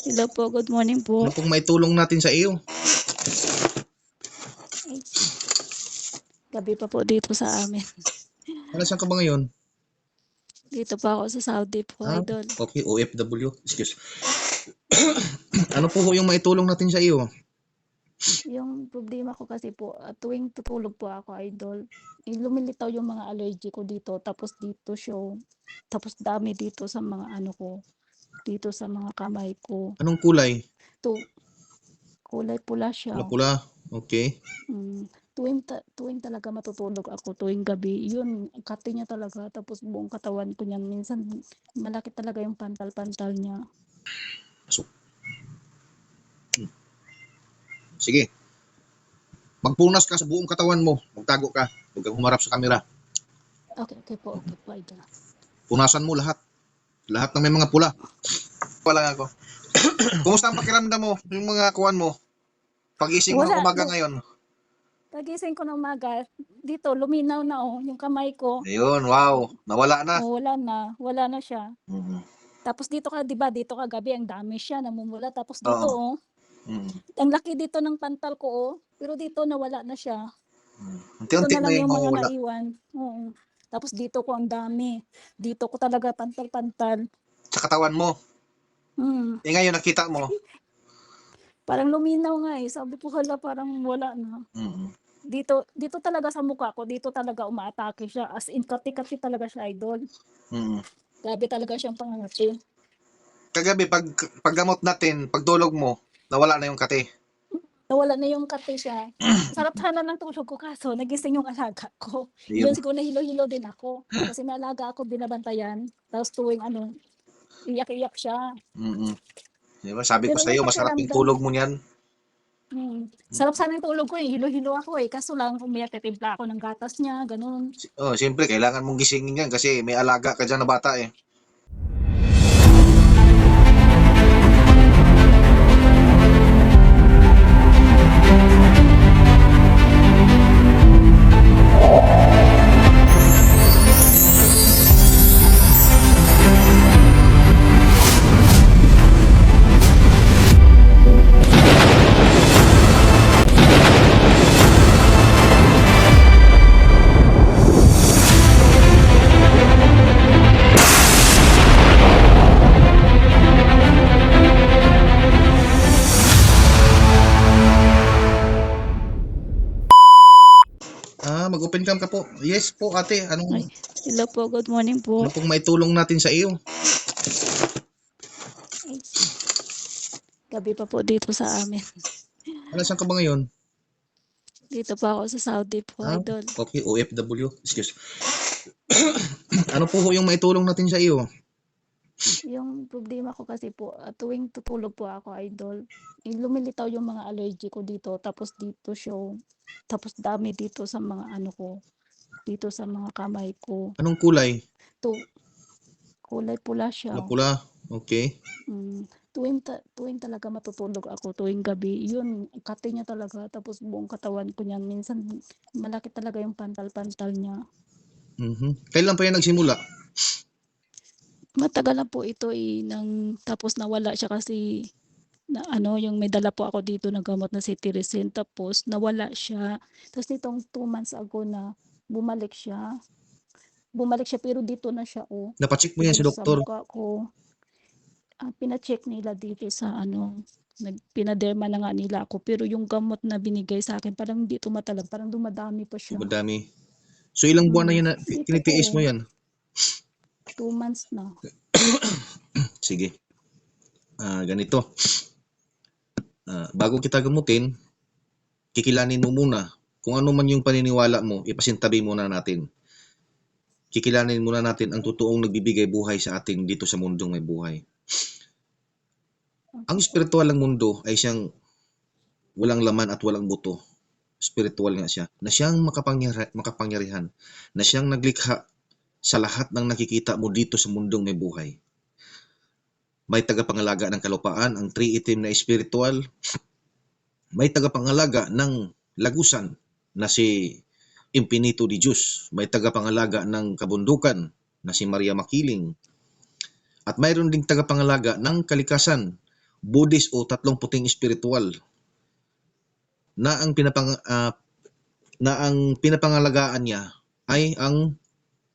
Hello po, good morning po. Ano pong maitulong natin sa iyo? Ay, gabi pa po dito sa amin. Saan ka ba ngayon? Dito pa ako sa Saudi po, idol. Okay, OFW. Excuse. Ano po yung maitulong natin sa iyo? Yung problema ko kasi po, tuwing tutulog po ako, idol, lumilitaw yung mga allergy ko dito, tapos dito show, tapos dami dito sa mga ano ko, dito sa mga kamay ko. Anong kulay? Kulay pula siya. Pula-pula. Okay. Tuwing talaga matutulog ako, tuwing gabi, yun, kati niya talaga, tapos buong katawan ko niyan, minsan malaki talaga yung pantal-pantal niya. Sige. Magpunas ka sa buong katawan mo. Magtago ka. Huwag kang humarap sa kamera. Okay po, idol. Punasan mo lahat. Lahat ng may mga pula. Wala ako. Kumusta ang pakiramdam mo? Yung mga kuwan mo? Pagising mo ng umaga ngayon. Pagising ko ng umaga, dito luminaw na yung kamay ko. Ayun, wow. Nawala na. Wala na siya. Tapos dito ka, 'di ba? Dito ka gabi, ang dami siya namumula. Tapos dito ang laki dito ng pantal ko pero dito nawala na siya. Unti-unti Ito na na lang yung yung mga mawawala. naiwan. Oo. Tapos dito ko ang dami. Dito ko talaga pantal-pantal. Sa katawan mo. Ngayon nakita mo. Parang luminaw nga sabi ko hala, parang wala na. Dito talaga sa mukha ko, dito talaga umaatake siya. As in, kati-kati talaga siya, idol. Grabe talaga siyang pangangati. Kagabi, paggamot natin, pagtulog mo, nawala na yung kati. Nawala na yung kati siya. Sarap sana ng tulog ko, kaso nagising yung alaga ko. Yun siguro nahilo-hilo din ako. Kasi may alaga ako binabantayan. Tapos tuwing iyak-iyak siya. Diba? Sabi ko Pero sa iyo, yung masarap yung pakiramdam, tulog mo niyan. sarap sana yung tulog ko, hilo-hilo ako kaso lang umiyak, titimpla ako ng gatas niya, ganun. Siyempre, kailangan mong gisingin yan kasi may alaga ka dyan na bata eh. Mag-open cam ka po. Yes po ate. Hello po, good morning po. Ano pong maitulong natin sa iyo? Ay, gabi pa po dito sa amin. Saan ka ba ngayon? Dito pa ako sa Saudi po, idol. Okay, OFW. Excuse. Ano po yung maitulong natin sa iyo? Yung problema ko kasi po, tuwing tutulog po ako, idol, lumilitaw yung mga allergy ko dito, tapos dito show, tapos dami dito sa mga ano ko, dito sa mga kamay ko. Anong kulay? Kulay pula siya. Pula. Okay. Tuwing talaga matutulog ako, tuwing gabi, yun, kati niya talaga, tapos buong katawan ko niyan, minsan malaki talaga yung pantal-pantal niya. Kailan pa yan nagsimula? Matagal na po ito tapos nawala siya kasi na yung may dala po ako dito na gamot na cetirizine, tapos nawala siya. Tapos nitong 2 months ago na bumalik siya pero dito na siya Napacheck mo yan si dito doktor? sa mukha ko. Pina-check nila dito sa pinaderma na nga nila ako, pero yung gamot na binigay sa akin parang hindi tumatalab, parang dumadami pa siya. Madami. So ilang buwan na yan na tinitiis mo yan? 2 months na. Sige. Ganito. Bago kita gamutin, kikilanin mo muna. Kung ano man yung paniniwala mo, ipasintabi muna natin. Kikilanin muna natin ang totoong nagbibigay buhay sa atin dito sa mundong may buhay. Ang spiritual ng mundo ay siyang walang laman at walang buto. Spiritual nga siya. Na siyang makapangyarihan. Na siyang naglikha sa lahat ng nakikita mo dito sa mundong may buhay. May tagapangalaga ng kalupaan, ang tri-itim na espiritual. May tagapangalaga ng lagusan na si Impinito di Diyos. May tagapangalaga ng kabundukan na si Maria Makiling. At mayroon ding tagapangalaga ng kalikasan Buddhist o tatlong puting espiritual na ang pinapangalagaan niya ay ang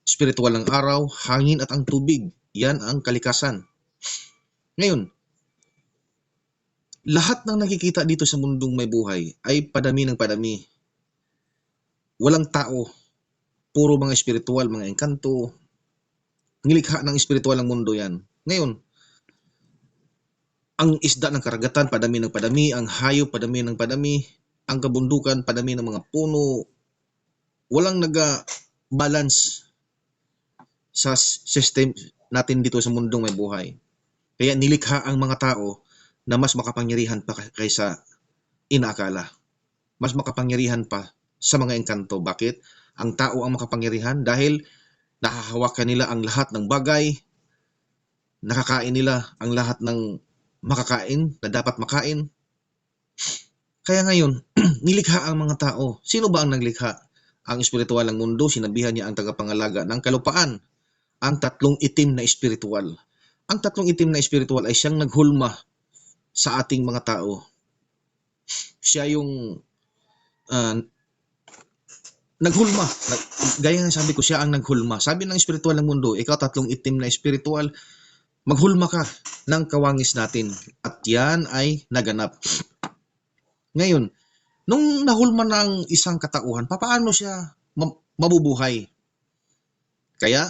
espiritual ng araw, hangin at ang tubig. Yan ang kalikasan. Ngayon, lahat ng nakikita dito sa mundong may buhay ay padami ng padami. Walang tao, puro mga espiritual, mga engkanto. Nilikha ng espiritual ang mundo yan. Ngayon, ang isda ng karagatan, padami ng padami, ang hayop, padami ng padami, ang kabundukan, padami ng mga puno. Walang balance sa system natin dito sa mundong may buhay. Kaya nilikha ang mga tao na mas makapangyarihan pa kaysa inaakala. Mas makapangyarihan pa sa mga engkanto. Bakit? Ang tao ang makapangyarihan dahil nahahawakan nila ang lahat ng bagay, nakakain nila ang lahat ng makakain na dapat makain. Kaya ngayon, nilikha ang mga tao. Sino ba ang naglikha? Ang espiritual ng mundo, sinabihan niya ang tagapangalaga ng kalupaan, ang tatlong itim na espiritual. Ang tatlong itim na espiritual ay siyang naghulma sa ating mga tao. Siya yung naghulma. Gaya nga sabi ko, siya ang naghulma. Sabi ng espiritual ng mundo, ikaw tatlong itim na espiritual, maghulma ka ng kawangis natin. At yan ay naganap. Ngayon, nung nahulma ng isang katauhan, paano siya mabubuhay? Kaya,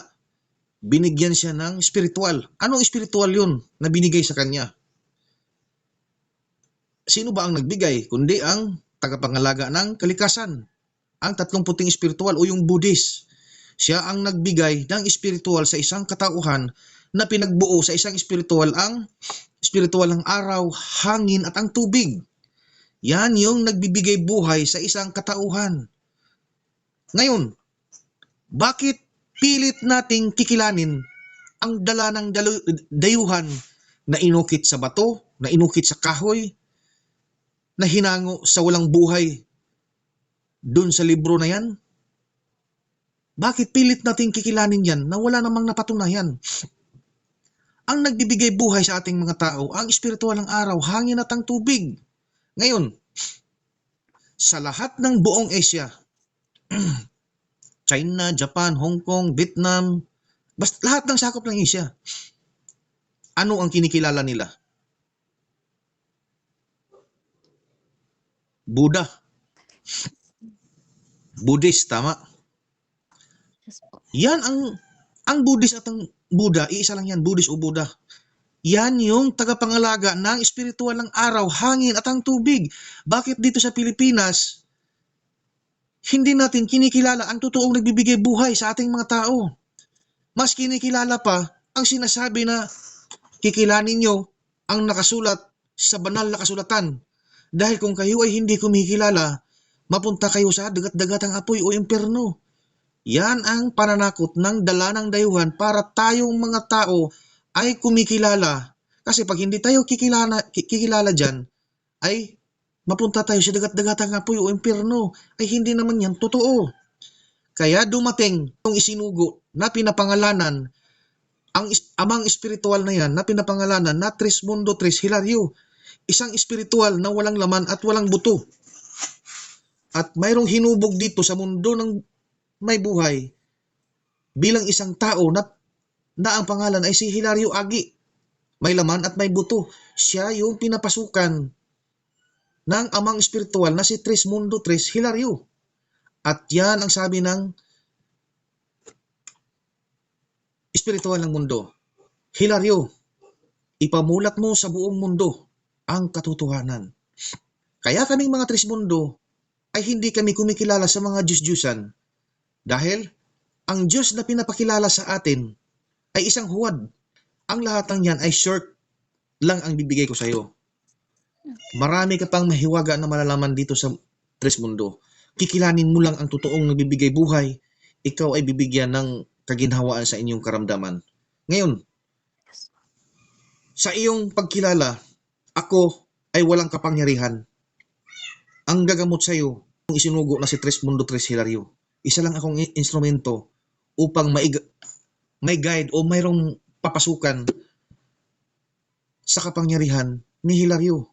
binigyan siya ng espiritual. Anong espiritual yun na binigay sa kanya? Sino ba ang nagbigay? Kundi ang tagapangalaga ng kalikasan. Ang tatlong puting espiritual o yung Buddhist. Siya ang nagbigay ng espiritual sa isang katauhan na pinagbuo sa isang espiritual ang araw, hangin at ang tubig. Yan yung nagbibigay buhay sa isang katauhan. Ngayon, bakit pilit nating kikilanin ang dala ng dayuhan na inukit sa bato, na inukit sa kahoy, na hinango sa walang buhay dun sa libro na yan? Bakit pilit nating kikilanin yan na wala namang napatunayan? Ang nagbibigay buhay sa ating mga tao, ang espiritual ng araw, hangin at ang tubig. Ngayon, sa lahat ng buong Asia, China, Japan, Hong Kong, Vietnam, basta lahat ng sakop ng Asia, ano ang kinikilala nila? Buddha. Buddhist, tama? Yes po. Yan ang Buddhist at ang Buddha, iisa lang yan, Buddhist o Buddha. Yan yung tagapangalaga ng espiritual ng araw, hangin at ang tubig. Bakit dito sa Pilipinas, hindi natin kinikilala ang totoong nagbibigay buhay sa ating mga tao? Mas kinikilala pa ang sinasabi na kikilanin nyo ang nakasulat sa banal na kasulatan. Dahil kung kayo ay hindi kumikilala, mapunta kayo sa dagat-dagatang apoy o impyerno. Yan ang pananakot ng dala ng dayuhan para tayong mga tao ay kumikilala. Kasi pag hindi tayo kikilala dyan, ay mapunta tayo sa dagat-dagatang apoy o impyerno. Ay hindi naman yan totoo. Kaya dumating itong isinugo na pinapangalanan, ang amang espiritual na yan na pinapangalanan na Trismundo Tres Hilario. Isang espiritual na walang laman at walang buto. At mayroong hinubog dito sa mundo ng may buhay bilang isang tao na ang pangalan ay si Hilario Agi. May laman at may buto. Siya yung pinapasukan ng amang espiritual na si Trismundo Tres Hilario. At yan ang sabi ng espiritual ng mundo. Hilario, ipamulat mo sa buong mundo ang katotohanan. Kaya kaming mga Trismundo ay hindi kami kumikilala sa mga Diyos-Diyusan dahil ang Diyos na pinapakilala sa atin ay isang huwad. Ang lahat ng yan ay short lang ang bibigay ko sa iyo. Marami ka pang mahiwaga na malalaman dito sa Trismundo. Kikilanin mo lang ang totoong nagbibigay buhay. Ikaw ay bibigyan ng kaginhawaan sa inyong karamdaman. Ngayon, sa iyong pagkilala, ako ay walang kapangyarihan. Ang gagamot sa iyo, ang isinugo na si Trismundo Tres Hilario. Isa lang akong instrumento upang may guide o mayroong papasukan sa kapangyarihan ni Hilario.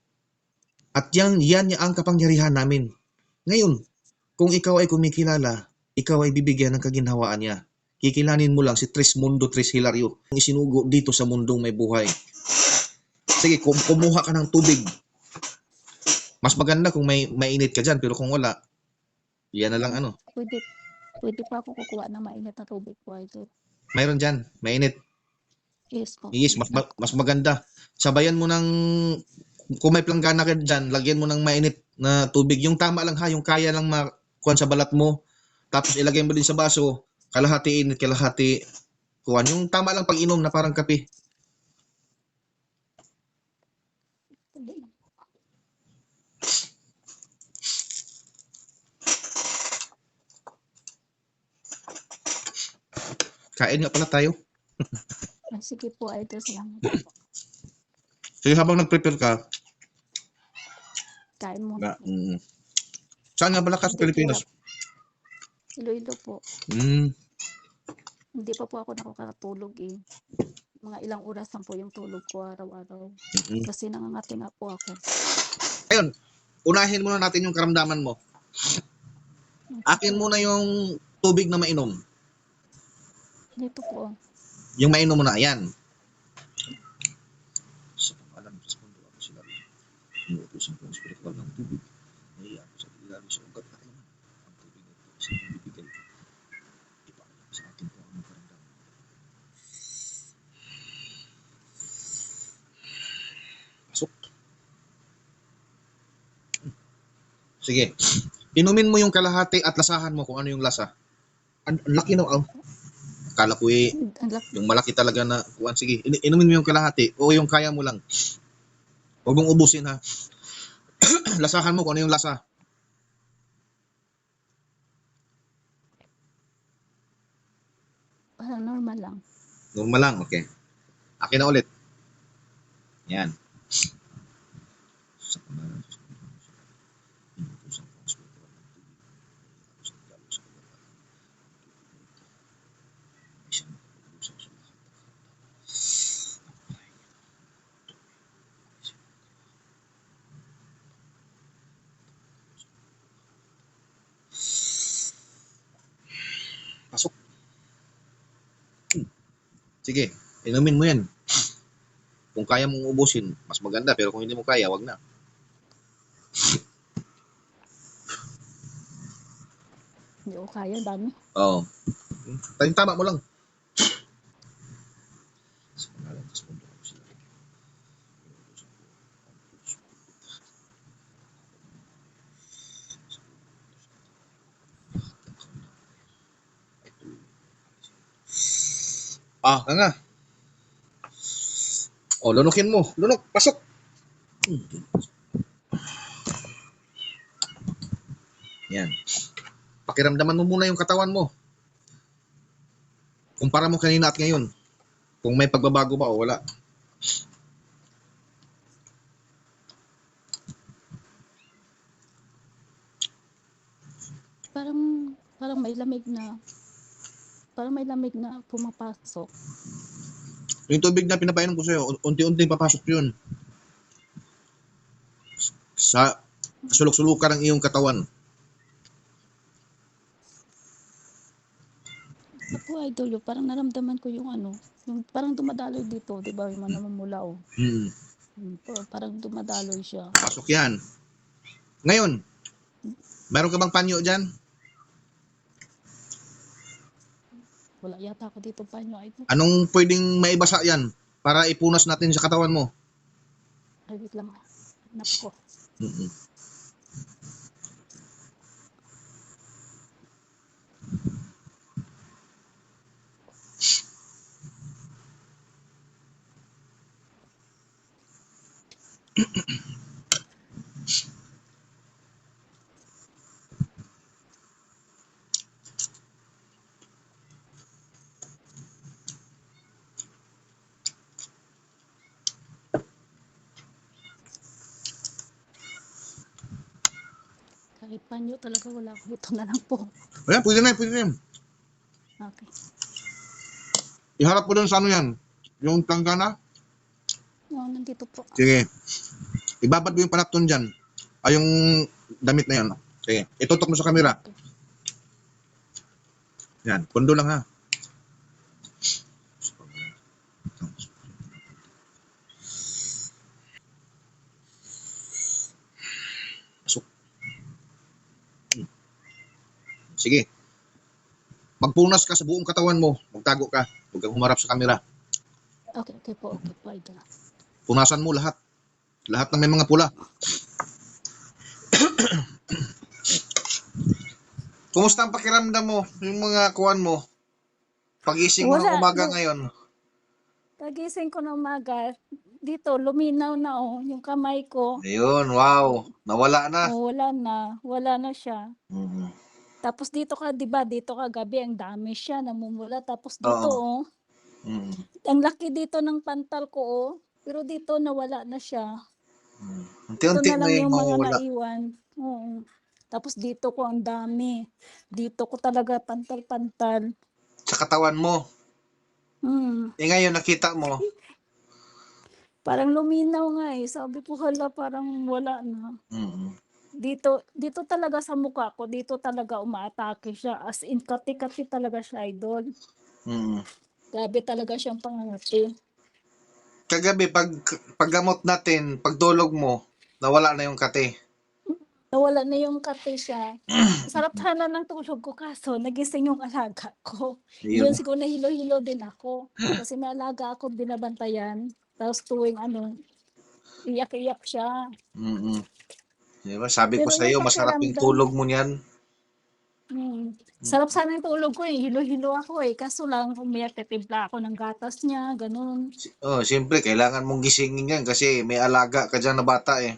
At yan ang kapangyarihan namin. Ngayon, kung ikaw ay kumikilala, ikaw ay bibigyan ng kaginhawaan niya. Kikilanin mo lang si Trismundo Tris Hilario, ang isinugo dito sa mundong may buhay. Sige, kumuha ka ng tubig. Mas maganda kung may mainit ka dyan, pero kung wala, yan na lang ano. Pwede pa ako kukuha ng mainit na tubig po, Idol. Mayroon dyan, mainit. Yes po. Yes, mas maganda. Sabayan mo ng, kung may planggana ka dyan, lagyan mo ng mainit na tubig. Yung tama lang ha, yung kaya lang makuhan sa balat mo. Tapos ilagay mo din sa baso, kalahati init, kalahati kuhan. Yung tama lang pag-inom na parang kape. Kain nga pala tayo. Sige po, Idol. Salamat. Sige, habang nag-prepare ka, Kain mo. saan nga pala ka sa Pilipinas? Iloilo po. Mm. Hindi pa po ako nakakatulog eh. Mga ilang oras lang po yung tulog ko araw-araw. Mm-mm. Kasi nangangati na po ako. Ayun, unahin muna natin yung karamdaman mo. Akin muna yung tubig na mainom. Dito po. Yung mainom mo na, yan. Sa pangalan ng Respondo ako sila rin. Inuutosan ko ang spiritual ng tubig. Naiya ako sa ilalim sa ugat na kailangan. Ang tubig na ito sa bibigay ko. Ipaalam sa atin kung anong karamdaman. Pasok. Sige. Inumin mo yung kalahati at lasahan mo kung ano yung lasa. Ang laki na, akala ko yung malaki talaga na kuan. Sige, inumin mo yung kalahati o yung kaya mo lang. Huwag mong ubusin ha. Lasahan mo kung ano yung lasa. Parang normal lang. Normal lang, okay. Akin na ulit. Yan. Sa pangalan ng Diyos, inutusan ko ang spiritual ng tubig. Ako sa regalo sa kagalakan. May siyang nakapag-usap sa lahat ng pasok. Sige, inumin mo yan. Kung kaya mong ubusin, mas maganda. Pero kung hindi mo kaya, wag na. Hindi ko kaya, dami. Oo. Tama mo lang. Sa pangalan ng Diyos, pundo ako sila. Inutusan ko ang Diyos. Nga. Lunukin mo. Lunok, pasok. Yan. Pakiramdaman mo muna yung katawan mo. Kumpara mo kanina at ngayon. Kung may pagbabago ba o wala. Parang may lamig na pumapasok. Yung tubig na pinapainom ko sa'yo, unti-unti papasok yun. Sa sulok-sulukan ng iyong katawan. Ako, Idol, parang naramdaman ko yung yung parang dumadaloy dito, di ba? Yung namumula oh. Parang dumadaloy siya. Pasok yan. Ngayon, meron ka bang panyo dyan? Wala yata ako dito panyo, Idol. Anong pwedeng maibasa yan para ipunas natin sa katawan mo? Ay, wait lang. Hanap ko. Kahit panyo talaga wala ko. Ito na lang po. Ayan, pwede na yan. Okay. Iharap mo dun sa ano yan. Yung tanggana. Oo, nandito po. Sige. Ibabad mo yung panapton dyan. Ay, yung damit na yan. Sige, itutok mo sa camera. Yan, pundo lang ha. Pasok. Sige. Magpunas ka sa buong katawan mo. Magtago ka. Huwag kang humarap sa camera. Okay po, idol. Punasan mo lahat. Lahat ng may mga pula. Kumusta ang pakiramdam mo? Yung mga kuwan mo? Pagising mo ng Wala, umaga ngayon. pagising ko ng umaga, dito, luminaw na yung kamay ko. Ayun, wow. Nawala na. Wala na siya. Mhm. Tapos dito ka, di ba, dito ka gabi, ang dami siya, namumula. Tapos dito, Oo. Mhm. ang laki dito ng pantal ko, pero dito nawala na siya. Ito Unti-unti na na lang yung yung mga mawawala. naiwan. Oo. Tapos dito ko ang dami. Dito ko talaga pantal-pantal. Sa katawan mo. Hmm. Ngayon nakita mo. Parang luminaw nga Sabi ko, hala, parang wala na. Mhm. Dito talaga sa mukha ko, dito talaga umaatake siya. As in, kati-kati talaga siya, idol. Mhm. Grabe talaga siyang pangangati. Kagabi paggamot natin, pagdulog mo, nawala na yung kate. Nawala na yung kati siya. Sarap sana ng tulog ko kaso nagising yung alaga ko. Ayun. Yun siguro nahilo-hilo din ako. Kasi may alaga ako binabantayan. Tapos tuwing iyak-iyak siya. Mhm. Diba? Sabi ko Pero sa yung iyo, masarap yung pakiramdam, tulog mo niyan. sarap sana yung tulog ko hilo-hilo ako kaso lang umiyak titimpla ako ng gatas niya, ganun. Oh, siyempre kailangan mong gisingin yan kasi may alaga ka diyan na bata eh.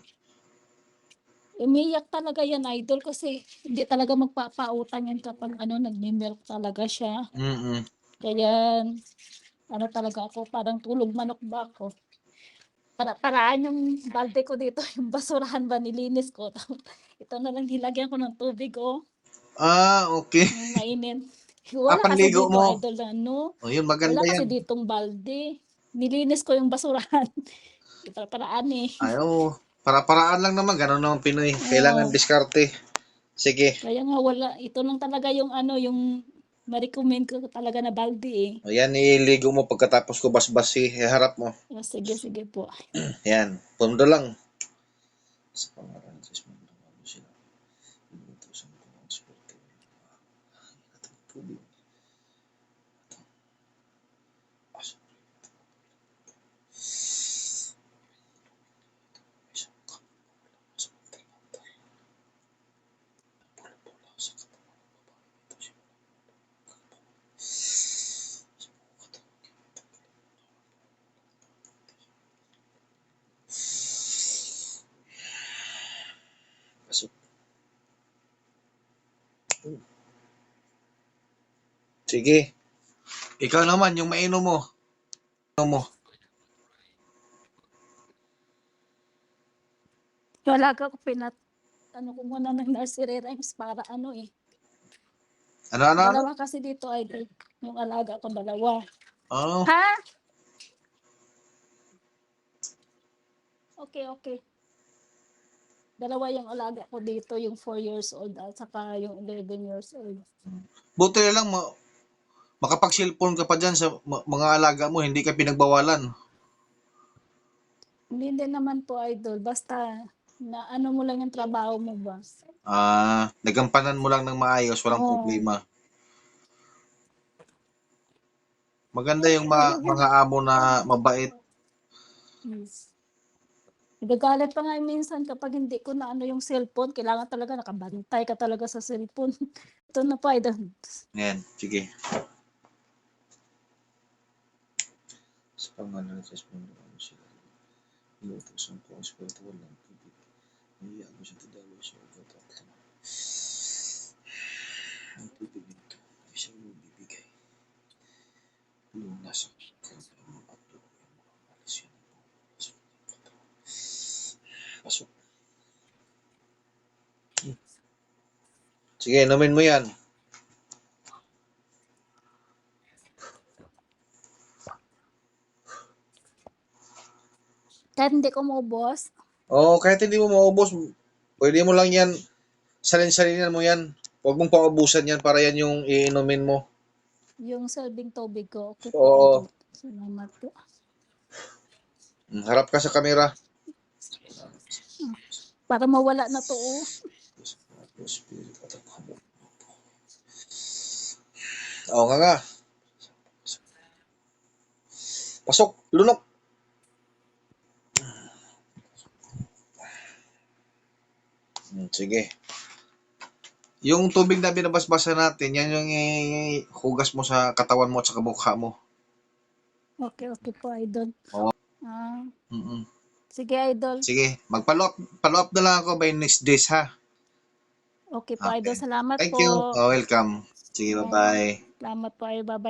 Umiyak talaga yan, idol, kasi hindi talaga magpapautang yan kapag nagmi-milk talaga siya. Mhm. Kaya talaga ako, parang tulog manok ba ako. Paraan yung balde ko dito, yung basurahan ba nilinis ko. Ito na lang nilagyan ko ng tubig Ah, okay. yung mainit. Wala kasi Panligo dito, mo. idol, na Oh, yun wala maganda kasi yan. ditong balde. Nilinis ko yung basurahan. Paraan Ayo, para-paraan lang naman ganun naman Pinoy. Kailangan Oo. diskarte. Sige. Kaya nga wala. Ito lang talaga yung yung ma-recommend ko talaga na balde Ayan, iligo mo pagkatapos ko basbasi. Iharap mo. Sige po. Yan. Pundo lang. Sa pangalan ng Diyos, magdamag mo sila. Inutusan ko ang Espiritu. At ang tubig. Pasok. Isang kapula sa pantalanta. Pula-pula sa katawan ng babae. Ito siya. Sa buong katawan. Pasok. Sige. Ikaw naman, yung mainom mo. Mainom mo. Yung alaga ko ko muna ng nursery rhymes para Ano? Dalawa kasi dito idol. Yung alaga ko dalawa. Oh, Ha? Okay. Dalawa yung alaga ko dito, yung 4 years old at saka yung 11 years old. buti na lang makapag-cellphone ka pa dyan sa mga alaga mo, hindi ka pinagbawalan. Hindi din naman po idol, basta na mo lang yung trabaho mo ba? Nagampanan mo lang ng maayos, walang Oo. problema. Maganda yung mga amo na mabait. Yes. Nagagalit pa nga minsan kapag hindi ko na yung cellphone, kailangan talaga nakabantay ka talaga sa cellphone. Ito na po idol. Yan, sige. Sa pangalan ng Diyos, magdamag mo sila. Inutusan ko ang Espiritu walang tubig. Iiyak mo sa tidalo sa ugat at laman. Ang tubig nito ay siyang magbibigay. Lunas ang karamdaman at luhay mo ang alis yan ang pumasok ng katawan. Pasok. Sige, inumin mo yan. Kahit hindi ko maubos, Oo, kahit hindi mo maubos, pwede mo lang yan, salin-salinan mo yan. Huwag mong paubusan yan para yan yung iinumin mo. Yung salbing tubig ko. Okay po, Oo. idol. Salamat po. Harap ka sa kamera. Para mawala na to. Oh. Oo nga. Pasok, lunok. Sige. Yung tubig na binabasbasa natin, yan yung hugas mo sa katawan mo at sa mukha mo. Okay po, idol. Oo. Ah, Mm-mm. sige, idol. Sige, follow up na lang ako by next days ha. Okay po, Okay. idol. Salamat Thank po. you. Welcome. Sige, bye-bye. Salamat po, idol. Bye-bye.